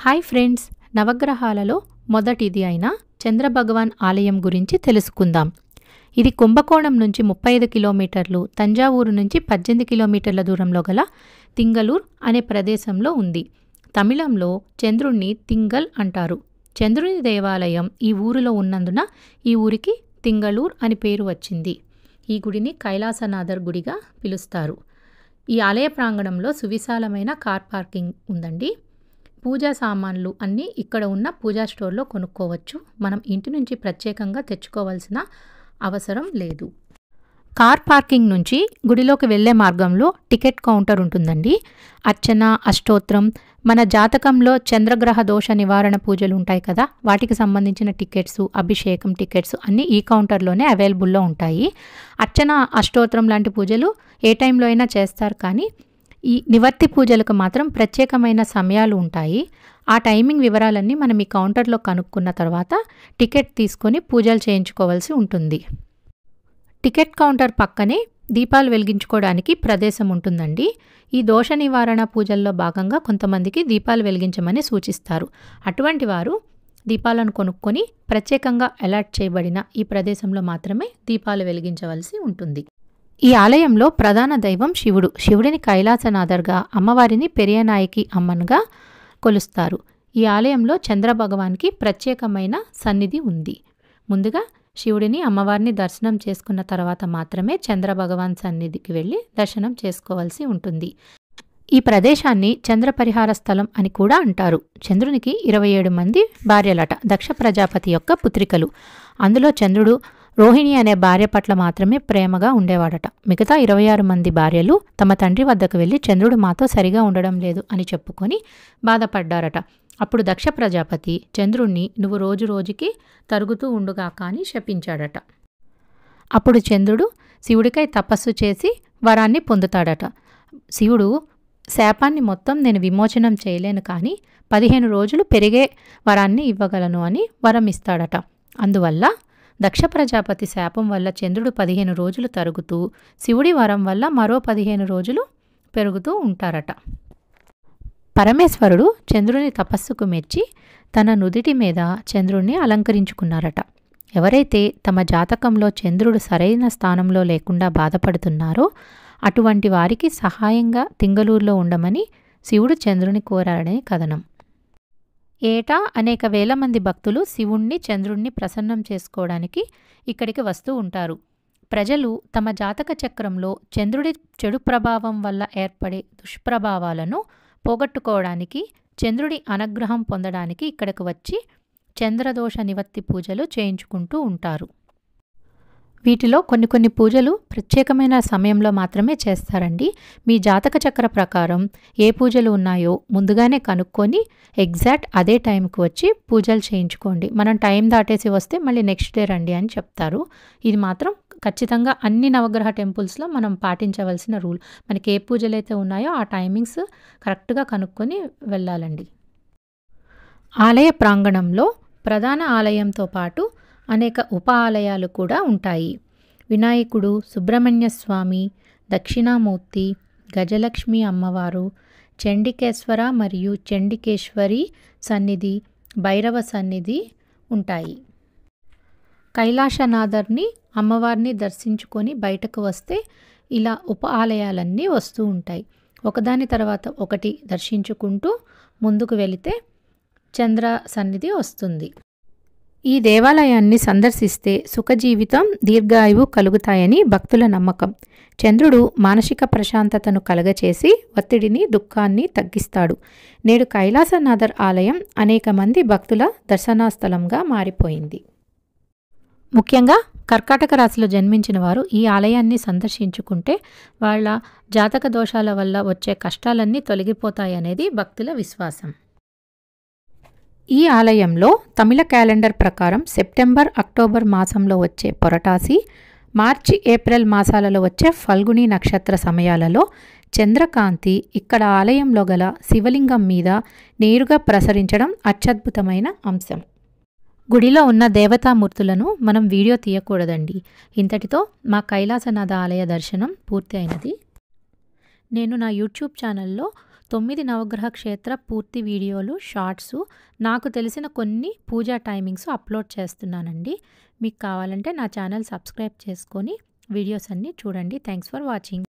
Hi friends, నవగ్రహాలలో మొదటిది అయిన చంద్రభగవాన్ ఆలయం గురించి తెలుసుకుందాం. ఇది కుంభకోణం నుంచి 35 కిలోమీటర్లు, తంజావూరు నుంచి 18 కిలోమీటర్ల దూరంలో గల తింగలూర్ అనే ప్రదేశంలో ఉంది. తమిళంలో చంద్రుణ్ణి తింగల్ అంటారు. చంద్రుని దేవాలయం ఈ ఊరిలో ఉన్నందున ఈ ఊరికి తింగలూర్ అని పేరు వచ్చింది. ఈ గుడిని కైలాసనాథర్ గుడిగా పిలుస్తారు. ఈ ఆలయ ప్రాంగణంలో సువిశాలమైన కార్ పార్కింగ్ ఉందండి. పూజా సామాన్లు అన్నీ ఇక్కడ ఉన్న పూజా స్టోర్లో కొనుక్కోవచ్చు. మనం ఇంటి నుంచి ప్రత్యేకంగా తెచ్చుకోవాల్సిన అవసరం లేదు. కార్ పార్కింగ్ నుంచి గుడిలోకి వెళ్ళే మార్గంలో టికెట్ కౌంటర్ ఉంటుందండి. అర్చన, అష్టోత్రం, మన జాతకంలో చంద్రగ్రహ దోష నివారణ పూజలు ఉంటాయి కదా, వాటికి సంబంధించిన టికెట్స్, అభిషేకం టికెట్స్ అన్నీ ఈ కౌంటర్లోనే అవైలబుల్లో ఉంటాయి. అర్చన, అష్టోత్రం లాంటి పూజలు ఏ టైంలో అయినా చేస్తారు, కానీ ఈ నివర్తి పూజలకు మాత్రం ప్రత్యేకమైన సమయాలు ఉంటాయి. ఆ టైమింగ్ వివరాలన్నీ మనం ఈ కౌంటర్లో కనుక్కున్న తర్వాత టికెట్ తీసుకొని పూజలు చేయించుకోవాల్సి ఉంటుంది. టికెట్ కౌంటర్ పక్కనే దీపాలు వెలిగించుకోవడానికి ప్రదేశం ఉంటుందండి. ఈ దోష నివారణ పూజల్లో భాగంగా కొంతమందికి దీపాలు వెలిగించమని సూచిస్తారు. అటువంటి వారు దీపాలను కొనుక్కొని ప్రత్యేకంగా అలాట్ చేయబడిన ఈ ప్రదేశంలో మాత్రమే దీపాలు వెలిగించవలసి ఉంటుంది. ఈ ఆలయంలో ప్రధాన దైవం శివుడు. శివుడిని కైలాసనాథర్గా, అమ్మవారిని పెరియనాయకి అమ్మన్గా కొలుస్తారు. ఈ ఆలయంలో చంద్రభగవాన్కి ప్రత్యేకమైన సన్నిధి ఉంది. ముందుగా శివుడిని, అమ్మవారిని దర్శనం చేసుకున్న తర్వాత మాత్రమే చంద్రభగవాన్ సన్నిధికి వెళ్ళి దర్శనం చేసుకోవాల్సి ఉంటుంది. ఈ ప్రదేశాన్ని చంద్రపరిహార స్థలం అని కూడా అంటారు. చంద్రునికి 27 మంది భార్యలట, దక్ష ప్రజాపతి యొక్క పుత్రికలు. అందులో చంద్రుడు రోహిణి అనే భార్య పట్ల మాత్రమే ప్రేమగా ఉండేవాడట. మిగతా 26 మంది భార్యలు తమ తండ్రి వద్దకు వెళ్ళి చంద్రుడు మాతో సరిగా ఉండడం లేదు అని చెప్పుకొని బాధపడ్డారట. అప్పుడు దక్ష ప్రజాపతి చంద్రుణ్ణి నువ్వు రోజు రోజుకి తరుగుతూ ఉండుగాక అని శపించాడట. అప్పుడు చంద్రుడు శివుడికై తపస్సు చేసి వరాన్ని పొందుతాడట. శివుడు శాపాన్ని మొత్తం నేను విమోచనం చేయలేను, కానీ 15 రోజులు పెరిగే వరాన్ని ఇవ్వగలను అని వరం ఇస్తాడట. అందువల్ల దక్ష ప్రజాపతి శాపం వల్ల చంద్రుడు 15 రోజులు తరుగుతూ, శివుడి వరం వల్ల మరో 15 రోజులు పెరుగుతూ ఉంటారట. పరమేశ్వరుడు చంద్రుని తపస్సుకు మెచ్చి తన నుదిటి మీద చంద్రుణ్ణి అలంకరించుకున్నారట. ఎవరైతే తమ జాతకంలో చంద్రుడు సరైన స్థానంలో లేకుండా బాధపడుతున్నారో అటువంటి వారికి సహాయంగా తింగలూరులో ఉండమని శివుడు చంద్రుని కోరాడని కథనం. ఏటా అనేక వేల మంది భక్తులు శివుణ్ణి, చంద్రుణ్ణి ప్రసన్నం చేసుకోవడానికి ఇక్కడికి వస్తూ ఉంటారు. ప్రజలు తమ జాతక చక్రంలో చంద్రుడి చెడు ప్రభావం వల్ల ఏర్పడే దుష్ప్రభావాలను పోగొట్టుకోవడానికి, చంద్రుడి అనుగ్రహం పొందడానికి ఇక్కడికి వచ్చి చంద్రదోష నివర్తి పూజలు చేయించుకుంటూ ఉంటారు. వీటిలో కొన్ని పూజలు ప్రత్యేకమైన సమయంలో మాత్రమే చేస్తారండి. మీ జాతక చక్ర ప్రకారం ఏ పూజలు ఉన్నాయో ముందుగానే కనుక్కొని ఎగ్జాక్ట్ అదే టైంకి వచ్చి పూజలు చేయించుకోండి. మనం టైం దాటేసి వస్తే మళ్ళీ నెక్స్ట్ డే రండి అని చెప్తారు. ఇది మాత్రం ఖచ్చితంగా అన్ని నవగ్రహ టెంపుల్స్లో మనం పాటించవలసిన రూల్. మనకి ఏ పూజలు అయితే ఉన్నాయో ఆ టైమింగ్స్ కరెక్ట్గా కనుక్కొని వెళ్ళాలండి. ఆలయ ప్రాంగణంలో ప్రధాన ఆలయంతో పాటు అనేక ఉప ఆలయాలు కూడా ఉంటాయి. వినాయకుడు, సుబ్రహ్మణ్య స్వామి, దక్షిణామూర్తి, గజలక్ష్మి అమ్మవారు, చండికేశ్వర మరియు చండికేశ్వరి సన్నిధి, భైరవ సన్నిధి ఉంటాయి. కైలాసనాథర్ని, అమ్మవారిని దర్శించుకొని బయటకు వస్తే ఇలా ఉప ఆలయాలన్నీ వస్తూ ఉంటాయి. ఒకదాని తర్వాత ఒకటి దర్శించుకుంటూ ముందుకు వెళితే చంద్ర సన్నిధి వస్తుంది. ఈ దేవాలయాన్ని సందర్శిస్తే సుఖజీవితం, దీర్ఘాయువు కలుగుతాయని భక్తుల నమ్మకం. చంద్రుడు మానసిక ప్రశాంతతను కలగచేసి ఒత్తిడిని, దుఃఖాన్ని తగ్గిస్తాడు. నేడు కైలాసనాథర్ ఆలయం అనేక మంది భక్తుల దర్శనాస్థలంగా మారిపోయింది. ముఖ్యంగా కర్కాటక రాశిలో జన్మించిన వారు ఈ ఆలయాన్ని సందర్శించుకుంటే వాళ్ళ జాతక దోషాల వల్ల వచ్చే కష్టాలన్నీ తొలగిపోతాయనేది భక్తుల విశ్వాసం. ఈ ఆలయంలో తమిళ క్యాలెండర్ ప్రకారం సెప్టెంబర్, అక్టోబర్ మాసంలో వచ్చే పొరటాసి, మార్చి, ఏప్రిల్ మాసాలలో వచ్చే ఫల్గుని నక్షత్ర సమయాలలో చంద్రకాంతి ఇక్కడ ఆలయంలో గల శివలింగం మీద నేరుగా ప్రసరించడం అత్యద్భుతమైన అంశం. గుడిలో ఉన్న దేవతామూర్తులను మనం వీడియో తీయకూడదండి. ఇంతటితో మా కైలాసనాథ ఆలయ దర్శనం పూర్తి అయినది. నేను నా యూట్యూబ్ ఛానల్లో 9 నవగ్రహ క్షేత్ర పూర్తి వీడియోలు, షార్ట్స్, నాకు తెలిసిన కొన్ని పూజా టైమింగ్స్ అప్లోడ్ చేస్తున్నానండి. మీకు కావాలంటే నా ఛానల్ సబ్స్క్రైబ్ చేసుకొని వీడియోస్ అన్నీ చూడండి. Thanks for watching.